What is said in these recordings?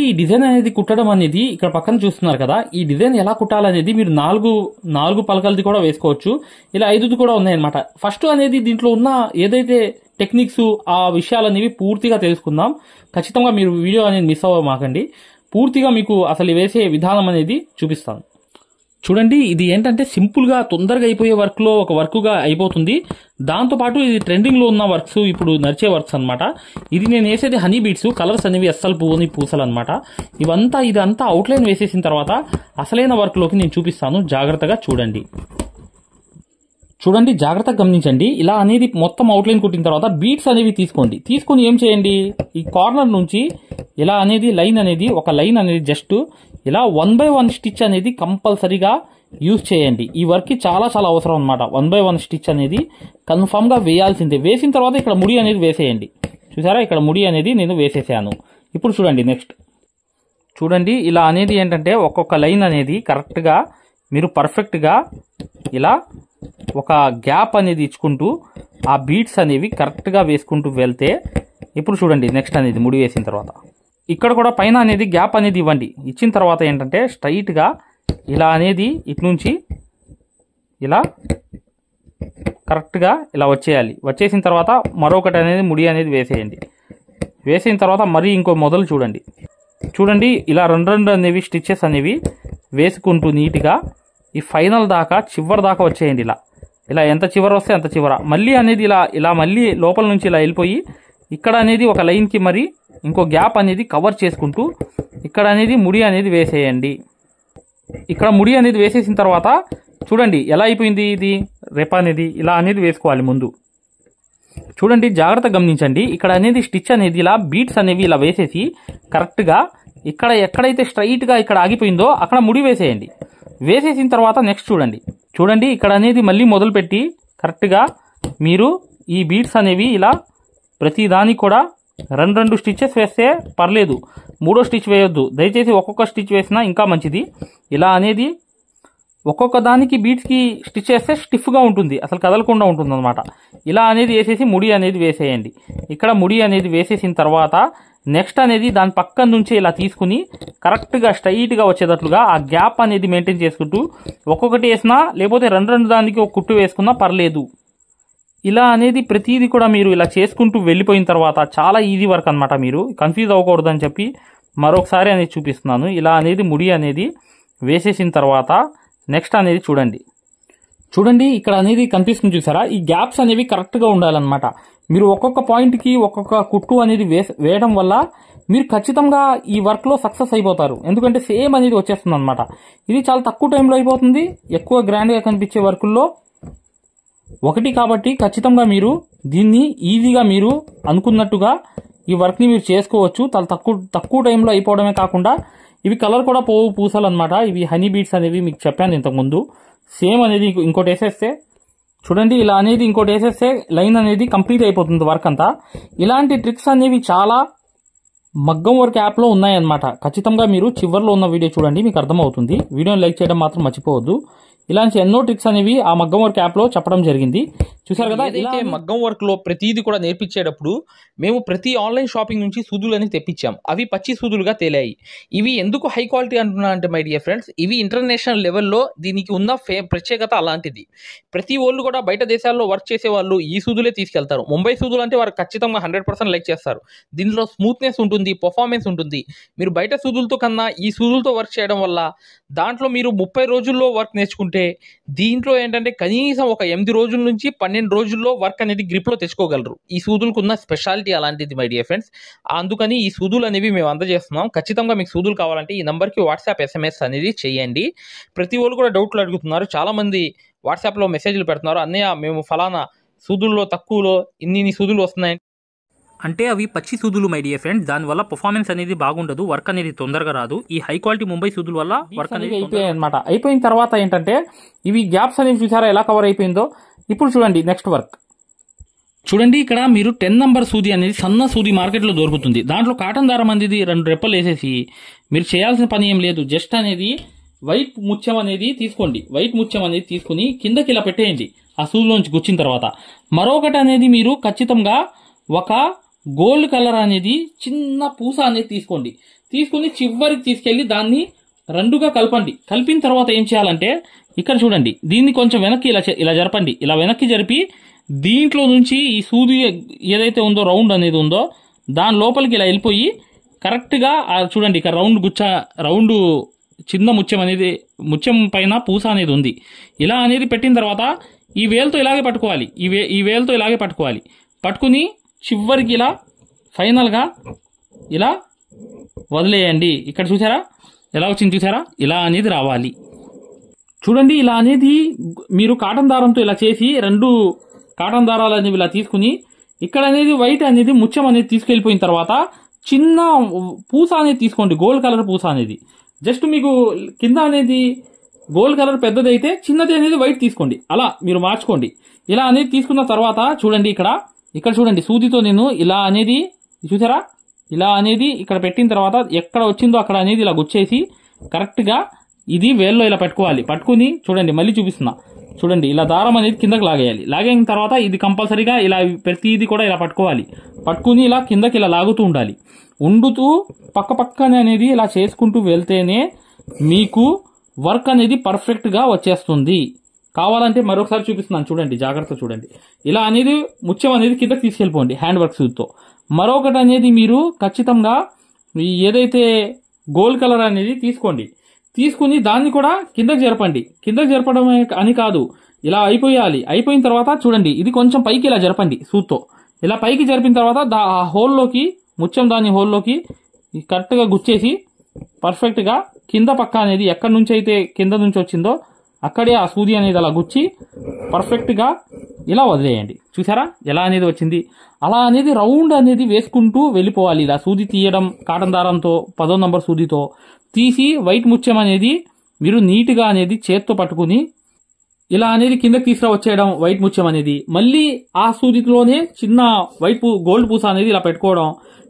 ఈ డిజైన్ అనేది కుట్టడం అనేది ఇక్కడ పక్కన చూస్తున్నారు కదా, ఈ డిజైన్ ఎలా కుట్టాలనేది మీరు నాలుగు పలకలది కూడా వేసుకోవచ్చు, ఇలా 5ది కూడా ఉన్నాయన్నమాట. ఫస్ట్ అనేది దీంట్లో ఉన్న ఏదైతే టెక్నిక్స్ ఆ విషయాలనేవి పూర్తిగా తెలుసుకుందాం. ఖచ్చితంగా మీరు వీడియో అనేది మిస్ అవ్వమాకండి. పూర్తిగా మీకు అసలు వేసే విధానం అనేది చూపిస్తాను. చూడండి, ఇది ఏంటంటే సింపుల్ గా తొందరగా అయిపోయే వర్క్ లో ఒక వర్క్ గా అయిపోతుంది. దాంతో పాటు ఇది ట్రెండింగ్ లో ఉన్న వర్క్స్, ఇప్పుడు నడిచే వర్క్స్ అన్నమాట. ఇది నేను వేసేది హనీ బీట్స్, కలర్స్ అనేవి అస్సలు పువ్వుని పూసలు అనమాట. ఇదంతా అవుట్లైన్ వేసేసిన తర్వాత అసలైన వర్క్ లోకి నేను చూపిస్తాను. జాగ్రత్తగా చూడండి, జాగ్రత్తగా గమనించండి. ఇలా అనేది మొత్తం అవుట్లైన్ కుట్టిన తర్వాత బీట్స్ అనేవి తీసుకొని ఏం చేయండి, ఈ కార్నర్ నుంచి ఇలా అనేది ఒక లైన్ అనేది జస్ట్ ఇలా 1/1 స్టిచ్ అనేది కంపల్సరీగా యూజ్ చేయండి. ఈ వర్క్ కి చాలా చాలా అవసరం అనమాట. 1/1 స్టిచ్ అనేది కన్ఫర్మ్ గా వేయాల్సిందే. వేసిన తర్వాత ఇక్కడ ముడి అనేది వేసేయండి. చూసారా, ఇక్కడ ముడి అనేది నేను వేసేసాను. ఇప్పుడు చూడండి, నెక్స్ట్ చూడండి, ఇలా అనేది ఏంటంటే ఒక్కొక్క లైన్ అనేది కరెక్ట్ గా మీరు పర్ఫెక్ట్ గా ఇలా ఒక గ్యాప్ అనేది ఇచ్చుకుంటూ ఆ బీట్స్ అనేవి కరెక్ట్ గా వేసుకుంటూ వెళ్తే, ఇప్పుడు చూడండి నెక్స్ట్ అనేది ముడి వేసిన తర్వాత ఇక్కడ కూడా పైన అనేది గ్యాప్ అనేది ఇవ్వండి. ఇచ్చిన తర్వాత ఏంటంటే స్ట్రైట్ గా ఇలా అనేది ఇటు నుంచి ఇలా కరెక్ట్ గా ఇలా వచ్చేయాలి. వచ్చేసిన తర్వాత మరొకటి అనేది ముడి అనేది వేసేయండి. వేసిన తర్వాత మరి ఇంకో మొదలు చూడండి ఇలా రెండు అనేవి స్టిచెస్ అనేవి వేసుకుంటూ నీట్గా ఈ ఫైనల్ దాకా చివరి దాకా వచ్చేయండి. ఇలా ఎంత చివర వస్తే అంత చివర మళ్ళీ అనేది ఇలా మళ్ళీ లోపల నుంచి ఇలా వెళ్ళిపోయి ఇక్కడ అనేది ఒక లైన్ కి మరి ఇంకో గ్యాప్ అనేది కవర్ చేసుకుంటూ ఇక్కడ అనేది ముడి అనేది వేసేయండి. ఇక్కడ ముడి అనేది వేసేసిన తర్వాత చూడండి ఎలా అయిపోయింది. ఇది రెప్ప అనేది ఇలా అనేది వేసుకోవాలి ముందు. చూడండి, జాగ్రత్తగా గమనించండి. ఇక్కడ అనేది స్టిచ్ అనేది ఇలా బీట్స్ అనేవి ఇలా వేసేసి కరెక్ట్ గా ఇక్కడ ఎక్కడైతే స్ట్రైట్ గా ఇక్కడ ఆగిపోయిందో అక్కడ ముడి వేసేయండి. వేసేసిన తర్వాత నెక్స్ట్ చూడండి ఇక్కడ అనేది మళ్ళీ మొదలుపెట్టి కరెక్ట్ గా మీరు ఈ బీట్స్ అనేవి ఇలా ప్రతి దానికి కూడా రెండు స్టిచెస్ వేస్తే పర్లేదు, మూడో స్టిచ్ వేయొద్దు దయచేసి. ఒక్కొక్క స్టిచ్ వేసినా ఇంకా మంచిది. ఇలా అనేది ఒక్కొక్క దానికి బీట్స్ కి స్టిచ్ వేస్తే స్టిఫ్ గా ఉంటుంది, అసలు కదలకుండా ఉంటుంది అనమాట. ఇలా అనేది వేసేసి ముడి అనేది వేసేయండి. ఇక్కడ ముడి అనేది వేసేసిన తర్వాత నెక్స్ట్ అనేది దాని పక్కన నుంచి ఇలా తీసుకుని కరెక్ట్ గా స్ట్రైట్ గా వచ్చేటట్లుగా ఆ గ్యాప్ అనేది మెయింటైన్ చేసుకుంటూ ఒక్కొక్కటి వేసినా లేకపోతే రెండు దానికి ఒక కుట్టు వేసుకున్నా పర్లేదు. ఇలా అనేది ప్రతిదీ కూడా మీరు ఇలా చేసుకుంటూ వెళ్ళిపోయిన తర్వాత చాలా ఈజీ వర్క్ అనమాట. మీరు కన్ఫ్యూజ్ అవ్వకూడదు అని చెప్పి మరొకసారి అనేది చూపిస్తున్నాను. ఇలా అనేది ముడి అనేది వేసేసిన తర్వాత నెక్స్ట్ అనేది చూడండి ఇక్కడ అనేది కనిపిస్తుంది చూసారా, ఈ గ్యాప్స్ అనేవి కరెక్ట్ గా ఉండాలన్నమాట. మీరు ఒక్కొక్క పాయింట్ కి ఒక్కొక్క కుట్టు అనేది వేయడం వల్ల మీరు ఖచ్చితంగా ఈ వర్క్ లో సక్సెస్ అయిపోతారు. ఎందుకంటే సేమ్ అనేది వచ్చేస్తుంది అనమాట. ఇది చాలా తక్కువ టైంలో అయిపోతుంది. ఎక్కువ గ్రాండ్ గా కనిపించే వర్కుల్లో ఒకటి కాబట్టి ఖచ్చితంగా మీరు దీన్ని ఈజీగా మీరు అనుకున్నట్టుగా ఈ వర్క్ ని మీరు చేసుకోవచ్చు. చాలా తక్కువ టైంలో అయిపోవడమే కాకుండా ఇవి కలర్ కూడా పూసలు అనమాట. ఇవి హనీ బీట్స్ అనేవి మీకు చెప్పాను ఇంతకుముందు. సేమ్ అనేది ఇంకోటి వేసేస్తే చూడండి, ఇలా అనేది ఇంకోటి వేసేస్తే లైన్ అనేది కంప్లీట్ అయిపోతుంది వర్క్ అంతా. ఇలాంటి ట్రిక్స్ అనేవి చాలా మగ్గం వర్క్ యాప్ లో ఉన్నాయన్నమాట. ఖచ్చితంగా మీరు చివరిలో ఉన్న వీడియో చూడండి, మీకు అర్థమవుతుంది. వీడియోని లైక్ చేయడం మాత్రం మర్చిపోవద్దు. ఇలాంటి ఎన్నో ట్రిక్స్ అనేవి ఆ మగ్గం వర్క్ యాప్ లో చెప్పడం జరిగింది. చూసారు కదా, ఏదైతే మగ్గం వర్క్ లో ప్రతిదీ కూడా నేర్పించేటప్పుడు మేము ప్రతి ఆన్లైన్ షాపింగ్ నుంచి సూదులు అని తెప్పించాం. అవి పచ్చి సూదులుగా తేలాయి. ఇవి ఎందుకు హై క్వాలిటీ అంటున్నా అంటే మై డియర్ ఫ్రెండ్స్, ఇవి ఇంటర్నేషనల్ లెవెల్లో దీనికి ఉన్న ప్రత్యేకత అలాంటిది. ప్రతి వాళ్ళు కూడా బయట దేశాల్లో వర్క్ చేసే వాళ్ళు ఈ సూదులే తీసుకెళ్తారు. ముంబై సూదులు అంటే వారు ఖచ్చితంగా 100% లైక్ చేస్తారు. దీనిలో స్మూత్నెస్ ఉంటుంది, పర్ఫార్మెన్స్ ఉంటుంది. మీరు బయట సూదులతో కన్నా ఈ సూదులతో వర్క్ చేయడం వల్ల దాంట్లో మీరు 30 రోజుల్లో వర్క్ నేర్చుకుంటే దీంట్లో ఏంటంటే కనీసం ఒక 8 రోజుల నుంచి 12 రోజుల్లో వర్క్ అనేది గ్రిప్ లో తెచ్చుకోగలరు. ఈ సూదులకు ఉన్న స్పెషాలిటీ అలాంటిది మై డియర్ ఫ్రెండ్స్. అందుకని ఈ సూదులు అనేవి మేము అందజేస్తున్నాం. ఖచ్చితంగా మీకు సూదులు కావాలంటే ఈ నంబర్కి వాట్సాప్ SMS అనేది చేయండి. ప్రతి వాళ్ళు కూడా డౌట్లు అడుగుతున్నారు. చాలా మంది వాట్సాప్లో మెసేజ్లు పెడుతున్నారు, అన్నయ్య మేము ఫలానా సూదుల్లో తక్కువలో ఇన్ని సూదులు వస్తున్నాయి అంటే అవి పచ్చి సూదులు మై డియర్ ఫ్రెండ్స్. దానివల్ల పర్ఫార్మెన్స్ అనేది బాగుండదు, వర్క్ అనేది తొందరగా రాదు. ఈ హై క్వాలిటీ ముంబై సూదుల వల్ల వర్క్ అనేది అయిపోయాయి అనమాట. అయిపోయిన తర్వాత ఏంటంటే ఇవి గ్యాప్స్ అనేవి చూసారా ఎలా కవర్ అయిపోయిందో. ఇప్పుడు చూడండి నెక్స్ట్ వర్క్. చూడండి, ఇక్కడ మీరు 10 నంబర్ సూది అనేది సన్న సూది మార్కెట్లో దొరుకుతుంది. దాంట్లో కాటన్ దారం అనేది 2 రెప్పలు వేసేసి మీరు చేయాల్సిన పని ఏం లేదు. జస్ట్ అనేది వైట్ ముత్యం అనేది తీసుకోండి. వైట్ ముత్యం అనేది తీసుకుని కిందకి ఇలా పెట్టేయండి. ఆ సూదిలోంచి గుచ్చిన తర్వాత మరొకటి అనేది మీరు ఖచ్చితంగా ఒక గోల్డ్ కలర్ అనేది చిన్న పూస అనేది తీసుకోండి. తీసుకుని చివరికి తీసుకెళ్లి దాన్ని రెండుగా కలపండి. కలిపిన తర్వాత ఏం చేయాలంటే ఇక్కడ చూడండి, దీన్ని కొంచెం వెనక్కి ఇలా జరపండి. ఇలా వెనక్కి జరిపి దీంట్లో నుంచి ఈ సూది ఏదైతే ఉందో రౌండ్ అనేది ఉందో దాని లోపలికి ఇలా వెళ్ళిపోయి కరెక్ట్గా చూడండి ఇక్కడ రౌండ్ చిన్న ముత్యం పైన పూస అనేది ఉంది. ఇలా అనేది పెట్టిన తర్వాత ఈ వేలుతో ఇలాగే పట్టుకోవాలి. ఈ వేలుతో ఇలాగే పట్టుకోవాలి. పట్టుకుని చివరికి ఇలా ఫైనల్గా ఇలా వదిలేయండి. ఇక్కడ చూసారా ఎలా వచ్చింది, చూసారా? ఇలా అనేది రావాలి. చూడండి, ఇలా అనేది మీరు కాటన్ దారంతో ఇలా చేసి 2 కాటన్ దారాలు అనేవి ఇలా తీసుకుని ఇక్కడ అనేది వైట్ అనేది ముత్యం అనేది తీసుకెళ్ళిపోయిన తర్వాత చిన్న పూస అనేది తీసుకోండి, గోల్డ్ కలర్ పూస అనేది. జస్ట్ మీకు కింద అనేది గోల్డ్ కలర్ పెద్దది అయితే చిన్నది అనేది వైట్ తీసుకోండి. అలా మీరు మార్చుకోండి. ఇలా అనేది తీసుకున్న తర్వాత చూడండి ఇక్కడ చూడండి సూదితో నేను ఇలా అనేది చూసారా, ఇలా అనేది ఇక్కడ పెట్టిన తర్వాత ఎక్కడ వచ్చిందో అక్కడ అనేది ఇలా గుచ్చేసి కరెక్ట్గా ఇది వేల్లో ఇలా పెట్టుకోవాలి. పట్టుకుని చూడండి, మళ్ళీ చూపిస్తున్నా చూడండి, ఇలా దారం అనేది కిందకి లాగేయాలి. లాగిన తర్వాత ఇది కంపల్సరీగా ఇలా ప్రతిది కూడా ఇలా పట్టుకోవాలి. పట్టుకుని ఇలా కిందకి ఇలా లాగుతూ ఉండాలి. ఉండుతూ పక్కనే అనేది ఇలా చేసుకుంటూ వెళ్తేనే మీకు వర్క్ అనేది పర్ఫెక్ట్గా వచ్చేస్తుంది. కావాలంటే మరొకసారి చూపిస్తున్నాను చూడండి, జాగ్రత్త చూడండి. ఇలా అనేది ముత్యం అనేది కిందకి తీసుకెళ్ళిపోండి హ్యాండ్ వర్క్ సూదితో. మరొకటి అనేది మీరు ఖచ్చితంగా ఏదైతే గోల్డ్ కలర్ అనేది తీసుకోండి. తీసుకుని దాన్ని కూడా కిందకి జరపండి. కిందకి జరపడమే అని కాదు, ఇలా అయిపోయాలి. అయిపోయిన తర్వాత చూడండి, ఇది కొంచెం పైకి ఇలా జరపండి సూత్తో. ఇలా పైకి జరిపిన తర్వాత ఆ హోల్లోకి ముత్యం దాని హోల్లోకి కరెక్ట్గా గుచ్చేసి పర్ఫెక్ట్గా కింద పక్క అనేది ఎక్కడి నుంచి అయితే కింద నుంచి వచ్చిందో అక్కడే ఆ సూది అనేది అలా గుచ్చి పర్ఫెక్ట్గా ఇలా వదిలేయండి. చూసారా ఎలా అనేది వచ్చింది? అలా అనేది రౌండ్ అనేది వేసుకుంటూ వెళ్ళిపోవాలి. ఇలా సూది తీయడం కాటన్ దారంతో 10వ నంబర్ సూదితో తీసి వైట్ ముత్యం అనేది మీరు నీట్గా అనేది చేత్తో పట్టుకుని ఇలా అనేది కిందకి తీసుకురా వచ్చేయడం వైట్ ముత్యం అనేది. మళ్ళీ ఆ సూదిలోనే చిన్న వైట్ గోల్డ్ పూస అనేది ఇలా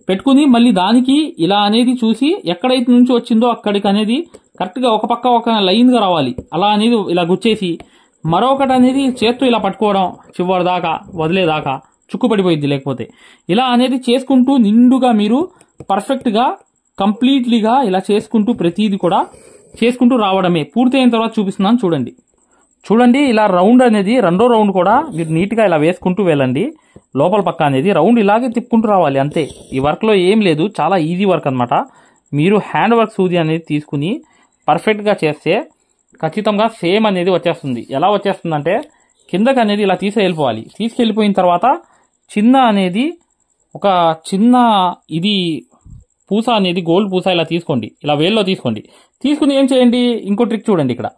పెట్టుకుని మళ్ళీ దానికి ఇలా అనేది చూసి ఎక్కడైతే నుంచి వచ్చిందో అక్కడికి అనేది కరెక్ట్గా ఒక లైన్గా రావాలి. అలా అనేది ఇలా గుచ్చేసి మరొకటి అనేది చేత్తో ఇలా పట్టుకోవడం చివరి దాకా వదిలేదాకా చుక్కు పడిపోయింది. లేకపోతే ఇలా అనేది చేసుకుంటూ నిండుగా మీరు పర్ఫెక్ట్గా కంప్లీట్లీగా ఇలా చేసుకుంటూ ప్రతిదీ కూడా చేసుకుంటూ రావడమే. పూర్తయిన తర్వాత చూపిస్తున్నాను చూడండి. ఇలా రౌండ్ అనేది రెండో రౌండ్ కూడా మీరు నీట్గా ఇలా వేసుకుంటూ వెళ్ళండి. లోపల పక్క అనేది రౌండ్ ఇలాగే తిప్పుకుంటూ రావాలి అంతే. ఈ వర్క్లో ఏం లేదు, చాలా ఈజీ వర్క్ అనమాట. మీరు హ్యాండ్ వర్క్ సూది అనేది తీసుకుని పర్ఫెక్ట్గా చేస్తే ఖచ్చితంగా సేమ్ అనేది వచ్చేస్తుంది. ఎలా వచ్చేస్తుందంటే కిందకి అనేది ఇలా తీసుకెళ్ళిపోవాలి. తీసుకెళ్ళిపోయిన తర్వాత ఒక చిన్న ఇది పూస అనేది గోల్డ్ పూస ఇలా తీసుకోండి. ఇలా వేల్లో తీసుకోండి. తీసుకుని ఏం చేయండి, ఇంకో ట్రిక్ చూడండి. ఇక్కడ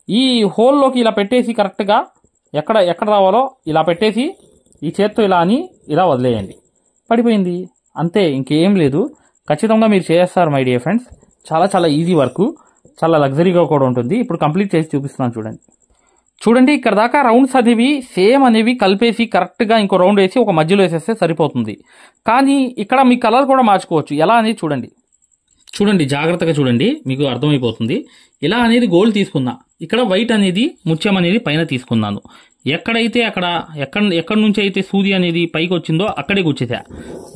ఈ హోల్లోకి ఇలా పెట్టేసి కరెక్ట్గా ఎక్కడ రావాలో ఇలా పెట్టేసి ఈ చేత్తో ఇలా వదిలేయండి. పడిపోయింది అంతే, ఇంకేం లేదు. ఖచ్చితంగా మీరు చేస్తారు మై డియర్ ఫ్రెండ్స్. చాలా చాలా ఈజీ వర్క్, చాలా లగ్జరీగా కూడా ఉంటుంది. ఇప్పుడు కంప్లీట్ చేసి చూపిస్తున్నాను చూడండి. ఇక్కడ దాకా రౌండ్స్ అనేవి సేమ్ అనేవి కలిపేసి కరెక్ట్గా ఇంకో రౌండ్ వేసి ఒక మధ్యలో వేసేస్తే సరిపోతుంది. కానీ ఇక్కడ మీ కలర్ కూడా మార్చుకోవచ్చు. ఎలా అనేది చూడండి జాగ్రత్తగా చూడండి, మీకు అర్థమైపోతుంది. ఇలా అనేది గోల్డ్ తీసుకున్నా, ఇక్కడ వైట్ అనేది ముత్యం అనేది పైన తీసుకున్నాను. ఎక్కడైతే ఎక్కడి నుంచి అయితే సూది అనేది పైకి వచ్చిందో అక్కడే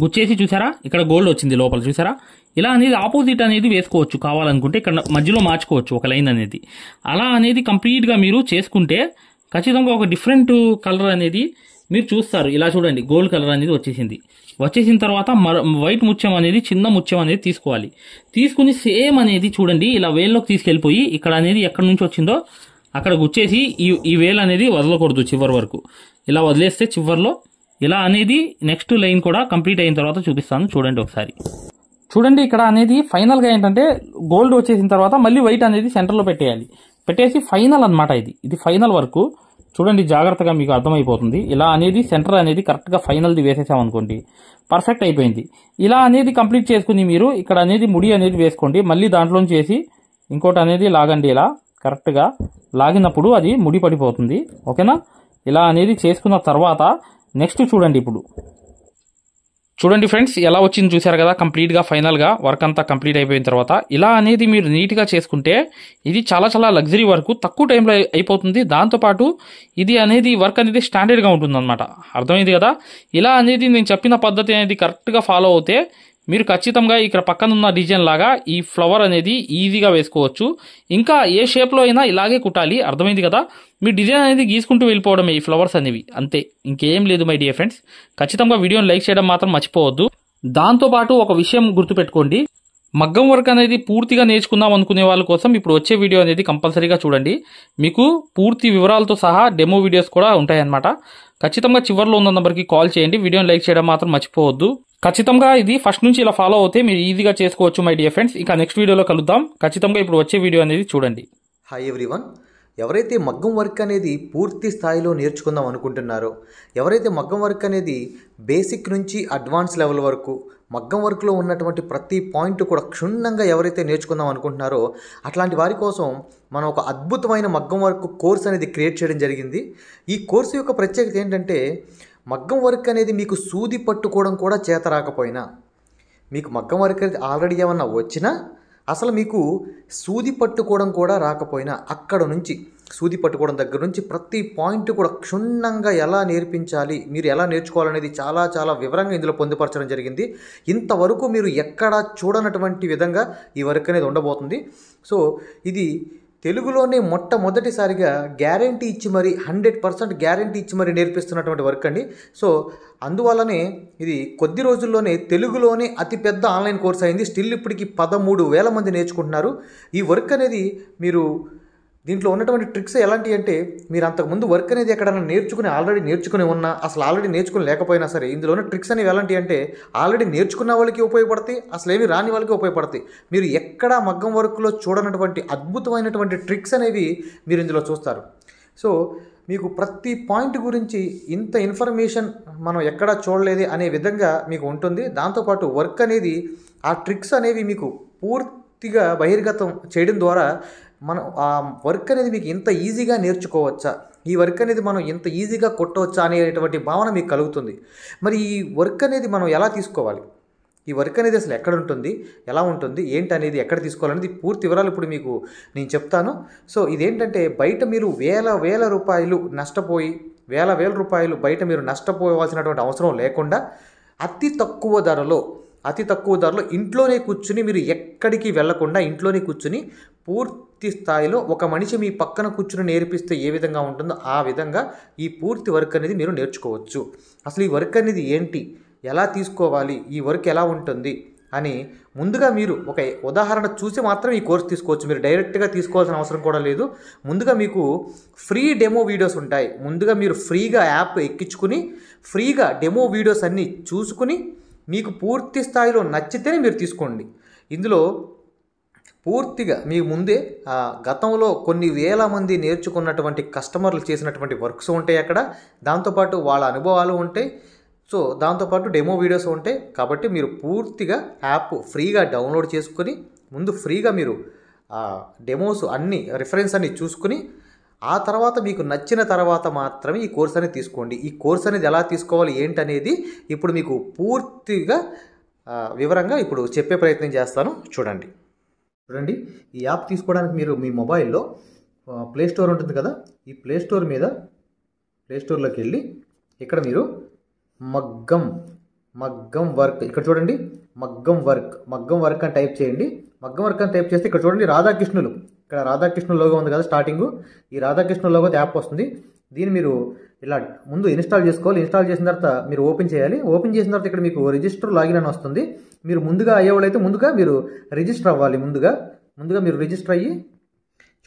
గుచ్చేసి చూసారా, ఇక్కడ గోల్డ్ వచ్చింది లోపల చూసారా. ఇలా అనేది ఆపోజిట్ అనేది వేసుకోవచ్చు. కావాలనుకుంటే ఇక్కడ మధ్యలో మార్చుకోవచ్చు ఒక లైన్ అనేది. అలా అనేది కంప్లీట్గా మీరు చేసుకుంటే ఖచ్చితంగా ఒక డిఫరెంట్ కలర్ అనేది మీరు చూస్తారు. ఇలా చూడండి, గోల్డ్ కలర్ అనేది వచ్చేసిన తర్వాత వైట్ ముత్యం అనేది చిన్న ముత్యం అనేది తీసుకోవాలి. తీసుకుని సేమ్ అనేది చూడండి ఇలా వేల్లోకి తీసుకెళ్ళిపోయి ఇక్కడ అనేది ఎక్కడి నుంచి వచ్చిందో అక్కడ గుచ్చేసి ఈ వేల్ అనేది వదలకూడదు చివరి వరకు. ఇలా వదిలేస్తే చివర్లో ఇలా అనేది నెక్స్ట్ లైన్ కూడా కంప్లీట్ అయిన తర్వాత చూపిస్తాను చూడండి ఒకసారి. చూడండి ఇక్కడ అనేది ఫైనల్గా ఏంటంటే గోల్డ్ వచ్చేసిన తర్వాత మళ్ళీ వైట్ అనేది సెంటర్లో పెట్టేసి ఫైనల్ అనమాట. ఇది ఫైనల్ వర్క్. చూడండి జాగ్రత్తగా మీకు అర్థమైపోతుంది. ఇలా అనేది సెంటర్ అనేది కరెక్ట్గా ఫైనల్ది వేసేసామనుకోండి, పర్ఫెక్ట్ అయిపోయింది. ఇలా అనేది కంప్లీట్ చేసుకుని మీరు ఇక్కడ అనేది ముడి అనేది వేసుకోండి. మళ్ళీ దాంట్లోంచి చేసి ఇంకోటి అనేది లాగండి. ఇలా కరెక్ట్గా లాగినప్పుడు అది ముడి పడిపోతుంది. ఓకేనా? ఇలా అనేది చేసుకున్న తర్వాత నెక్స్ట్ చూడండి ఫ్రెండ్స్ ఎలా వచ్చింది చూసారు కదా. కంప్లీట్గా ఫైనల్గా వర్క్ అంతా కంప్లీట్ అయిపోయిన తర్వాత ఇలా అనేది మీరు నీట్గా చేసుకుంటే ఇది చాలా చాలా లగ్జరీ వర్క్, తక్కువ టైంలో అయిపోతుంది. దాంతోపాటు ఇది అనేది వర్క్ అనేది స్టాండర్డ్గా ఉంటుంది అనమాట. అర్థమైంది కదా. ఇలా అనేది నేను చెప్పిన పద్ధతి అనేది కరెక్ట్గా ఫాలో అవుతే మీరు ఖచ్చితంగా ఇక్కడ పక్కన ఉన్న డిజైన్ లాగా ఈ ఫ్లవర్ అనేది ఈజీగా వేసుకోవచ్చు. ఇంకా ఏ షేప్లో అయినా ఇలాగే కుట్టాలి, అర్థమైంది కదా. మీ డిజైన్ అనేది గీసుకుంటూ వెళ్ళిపోవడమే ఈ ఫ్లవర్స్ అనేవి, అంతే, ఇంకేం లేదు మై డియర్ ఫ్రెండ్స్. ఖచ్చితంగా వీడియోని లైక్ చేయడం మాత్రం మర్చిపోవద్దు. దాంతోపాటు ఒక విషయం గుర్తుపెట్టుకోండి, మగ్గం వర్క్ అనేది పూర్తిగా నేర్చుకుందాం అనుకునే వాళ్ళ కోసం ఇప్పుడు వచ్చే వీడియో అనేది కంపల్సరీగా చూడండి. మీకు పూర్తి వివరాలతో సహా డెమో వీడియోస్ కూడా ఉంటాయన్నమాట. ఖచ్చితంగా చివరిలో ఉన్న నెంబర్కి కాల్ చేయండి. వీడియోని లైక్ చేయడం మాత్రం మర్చిపోవద్దు. ఖచ్చితంగా ఇది ఫస్ట్ నుంచి ఇలా ఫాలో అవుతే మీరు ఈజీగా చేసుకోవచ్చు మై డియర్ ఫ్రెండ్స్. ఇక నెక్స్ట్ వీడియోలో కలుద్దాం. ఖచ్చితంగా ఇప్పుడు వచ్చే వీడియో అనేది చూడండి. Hi everyone. ఎవరైతే మగ్గం వర్క్ అనేది పూర్తి స్థాయిలో నేర్చుకుందాం అనుకుంటున్నారో, ఎవరైతే మగ్గం వర్క్ అనేది బేసిక్ నుంచి అడ్వాన్స్ లెవెల్ వరకు మగ్గం వర్క్లో ఉన్నటువంటి ప్రతి పాయింట్ కూడా క్షుణ్ణంగా ఎవరైతే నేర్చుకుందాం అనుకుంటున్నారో అట్లాంటి వారి కోసం మనం ఒక అద్భుతమైన మగ్గం వర్క్ కోర్స్ అనేది క్రియేట్ చేయడం జరిగింది. ఈ కోర్సు యొక్క ప్రత్యేకత ఏంటంటే, మగ్గం వర్క్ అనేది మీకు సూది పట్టుకోవడం కూడా చేత రాకపోయినా, మీకు మగ్గం వర్క్ అనేది ఆల్రెడీ ఏమన్నా వచ్చినా, అసలు మీకు సూది పట్టుకోవడం కూడా రాకపోయినా, అక్కడ నుంచి సూది పట్టుకోవడం దగ్గర నుంచి ప్రతి పాయింట్ కూడా క్షుణ్ణంగా ఎలా నేర్పించాలి, మీరు ఎలా నేర్చుకోవాలనేది చాలా చాలా వివరంగా ఇందులో పొందుపరచడం జరిగింది. ఇంతవరకు మీరు ఎక్కడా చూడనటువంటి విధంగా ఈ వర్క్ అనేది ఉండబోతుంది. సో ఇది తెలుగులోనే మొట్టమొదటిసారిగా గ్యారంటీ ఇచ్చి మరి 100% గ్యారంటీ ఇచ్చి మరి నేర్పిస్తున్నటువంటి వర్క్ అండి. సో అందువల్లనే ఇది కొద్ది రోజుల్లోనే తెలుగులోనే అతిపెద్ద ఆన్లైన్ కోర్స్ అయింది. స్టిల్ ఇప్పటికి 13,000 మంది నేర్చుకుంటున్నారు. ఈ వర్క్ అనేది మీరు దీంట్లో ఉన్నటువంటి ట్రిక్స్ ఎలాంటివి అంటే, మీరు అంతకుముందు వర్క్ అనేది ఎక్కడైనా ఆల్రెడీ నేర్చుకుని ఉన్నా, అసలు ఆల్రెడీ నేర్చుకుని లేకపోయినా సరే, ఇందులో ఉన్న ట్రిక్స్ అనేవి ఎలాంటివి అంటే ఆల్రెడీ నేర్చుకున్న వాళ్ళకి ఉపయోగపడతాయి, అసలు ఏమి రాని వాళ్ళకి ఉపయోగపడతాయి. మీరు ఎక్కడా మగ్గం వర్క్లో చూడనటువంటి అద్భుతమైనటువంటి ట్రిక్స్ అనేవి మీరు ఇందులో చూస్తారు. సో మీకు ప్రతి పాయింట్ గురించి ఇంత ఇన్ఫర్మేషన్ మనం ఎక్కడా చూడలేదు అనే విధంగా మీకు ఉంటుంది. దాంతోపాటు వర్క్ అనేది ఆ ట్రిక్స్ అనేవి మీకు పూర్తిగా బహిర్గతం చేయడం ద్వారా మనం ఆ వర్క్ అనేది మీకు ఇంత ఈజీగా నేర్చుకోవచ్చా, ఈ వర్క్ అనేది మనం ఇంత ఈజీగా కొట్టవచ్చా అనేటువంటి భావన మీకు కలుగుతుంది. మరి ఈ వర్క్ అనేది మనం ఎలా తీసుకోవాలి, ఈ వర్క్ అనేది అసలు ఎక్కడ ఉంటుంది, ఎలా ఉంటుంది, ఏంటి అనేది ఎక్కడ తీసుకోవాలనేది పూర్తి వివరాలు ఇప్పుడు మీకు నేను చెప్తాను. సో ఇదేంటంటే, బయట మీరు వేల రూపాయలు నష్టపోయి, వేల రూపాయలు బయట మీరు నష్టపోవాల్సినటువంటి అవసరం లేకుండా అతి తక్కువ ధరలో ఇంట్లోనే కూర్చుని, మీరు ఎక్కడికి వెళ్లకుండా ఇంట్లోనే కూర్చుని పూర్తి స్థాయిలో ఒక మనిషి మీ పక్కన కూర్చుని నేర్పిస్తే ఏ విధంగా ఉంటుందో ఆ విధంగా ఈ పూర్తి వర్క్ అనేది మీరు నేర్చుకోవచ్చు. అసలు ఈ వర్క్ అనేది ఏంటి, ఎలా తీసుకోవాలి, ఈ వర్క్ ఎలా ఉంటుంది అని ముందుగా మీరు ఒక ఉదాహరణ చూసి మాత్రం ఈ కోర్స్ తీసుకోవచ్చు. మీరు డైరెక్ట్గా తీసుకోవాల్సిన అవసరం కూడా లేదు. ముందుగా మీకు ఫ్రీ డెమో వీడియోస్ ఉంటాయి. ముందుగా మీరు ఫ్రీగా యాప్ ఎక్కించుకుని ఫ్రీగా డెమో వీడియోస్ అన్నీ చూసుకుని మీకు పూర్తి స్థాయిలో నచ్చితేనే మీరు తీసుకోండి. ఇందులో పూర్తిగా మీ ముందే గతంలో కొన్ని వేల మంది నేర్చుకున్నటువంటి కస్టమర్లు చేసినటువంటి వర్క్స్ ఉంటాయి అక్కడ. దాంతోపాటు వాళ్ళ అనుభవాలు ఉంటాయి. సో దాంతోపాటు డెమో వీడియోస్ ఉంటాయి. కాబట్టి మీరు పూర్తిగా యాప్ ఫ్రీగా డౌన్లోడ్ చేసుకొని ముందు ఫ్రీగా మీరు డెమోస్ అన్నీ రిఫరెన్స్ అన్నీ చూసుకుని ఆ తర్వాత మీకు నచ్చిన తర్వాత మాత్రమే ఈ కోర్స్ అనేది తీసుకోండి. ఈ కోర్స్ అనేది ఎలా తీసుకోవాలి ఏంటనేది ఇప్పుడు మీకు పూర్తిగా వివరంగా ఇప్పుడు చెప్పే ప్రయత్నం చేస్తాను. చూడండి. ఈ యాప్ తీసుకోవడానికి మీరు మీ మొబైల్లో ప్లే స్టోర్ ఉంటుంది కదా, ఈ ప్లే స్టోర్లోకి వెళ్ళి ఇక్కడ మీరు మగ్గం వర్క్, ఇక్కడ చూడండి, మగ్గం వర్క్ అని టైప్ చేయండి. మగ్గం వర్క్ అని టైప్ చేస్తే ఇక్కడ చూడండి రాధాకృష్ణులు, ఇక్కడ రాధాకృష్ణుల లోగో ఉంది కదా స్టార్టింగ్, ఈ రాధాకృష్ణుల లోగో యాప్ వస్తుంది. దీన్ని మీరు ఇలా ముందు ఇన్స్టాల్ చేసుకోవాలి. ఇన్స్టాల్ చేసిన తర్వాత మీరు ఓపెన్ చేయాలి. ఓపెన్ చేసిన తర్వాత ఇక్కడ మీకు రిజిస్టర్ లాగిన్ అని వస్తుంది. మీరు ముందుగా అయ్యేవాళ్ళైతే ముందుగా మీరు రిజిస్టర్ అవ్వాలి. ముందుగా మీరు రిజిస్టర్ అయ్యి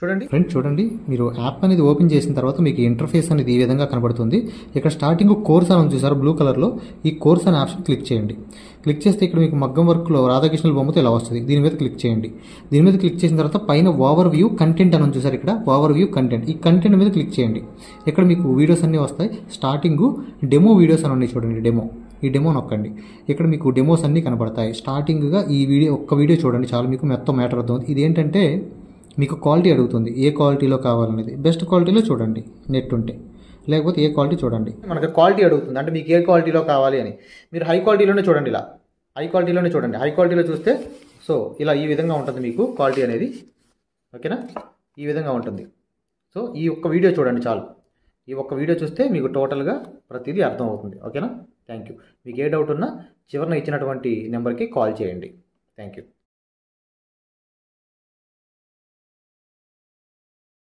చూడండి ఫ్రెండ్స్, చూడండి మీరు యాప్ అనేది ఓపెన్ చేసిన తర్వాత మీకు ఇంటర్ఫేస్ అనేది ఈ విధంగా కనబడుతుంది. ఇక్కడ స్టార్టింగ్ కోర్స్ అని చూసారు బ్లూ కలర్లో, ఈ కోర్స్ అనే ఆప్షన్ క్లిక్ చేయండి. క్లిక్ చేస్తే ఇక్కడ మీకు మగ్గం వర్క్లో రాధాకృష్ణుల బొమ్మతో ఇలా వస్తుంది. దీని మీద క్లిక్ చేయండి. దీని మీద క్లిక్ చేసిన తర్వాత పైన ఓవర్ వ్యూ కంటెంట్ అని చూసారు, ఇక్కడ ఓవర్ వ్యూ కంటెంట్, ఈ కంటెంట్ మీద క్లిక్ చేయండి. ఇక్కడ మీకు వీడియోస్ అన్నీ వస్తాయి. స్టార్టింగ్ డెమో వీడియోస్ అని ఉన్నాయి చూడండి, ఈ డెమో నొక్కండి. ఇక్కడ మీకు డెమోస్ అన్నీ కనబడతాయి. స్టార్టింగ్గా ఈ ఒక్క వీడియో చూడండి చాలు, మీకు మొత్తం మ్యాటర్ అవుతుంది. ఇదేంటంటే మీకు క్వాలిటీ అడుగుతుంది, ఏ క్వాలిటీలో కావాలనేది. బెస్ట్ క్వాలిటీలో చూడండి నెట్ ఉంటే, లేకపోతే ఏ క్వాలిటీ చూడండి. మనకి క్వాలిటీ అడుగుతుంది, అంటే మీకు ఏ క్వాలిటీలో కావాలి అని. మీరు హై క్వాలిటీలోనే చూడండి, ఇలా హై క్వాలిటీలో చూస్తే సో ఇలా ఈ విధంగా ఉంటుంది మీకు క్వాలిటీ అనేది. ఓకేనా, ఈ విధంగా ఉంటుంది. సో ఈ ఒక్క వీడియో చూడండి చాలు. ఈ ఒక్క వీడియో చూస్తే మీకు టోటల్గా ప్రతిదీ అర్థమవుతుంది. ఓకేనా, థ్యాంక్ యూ. మీకు ఏ డౌట్ ఉన్నా చివరిన ఇచ్చినటువంటి నెంబర్కి కాల్ చేయండి. Thank you.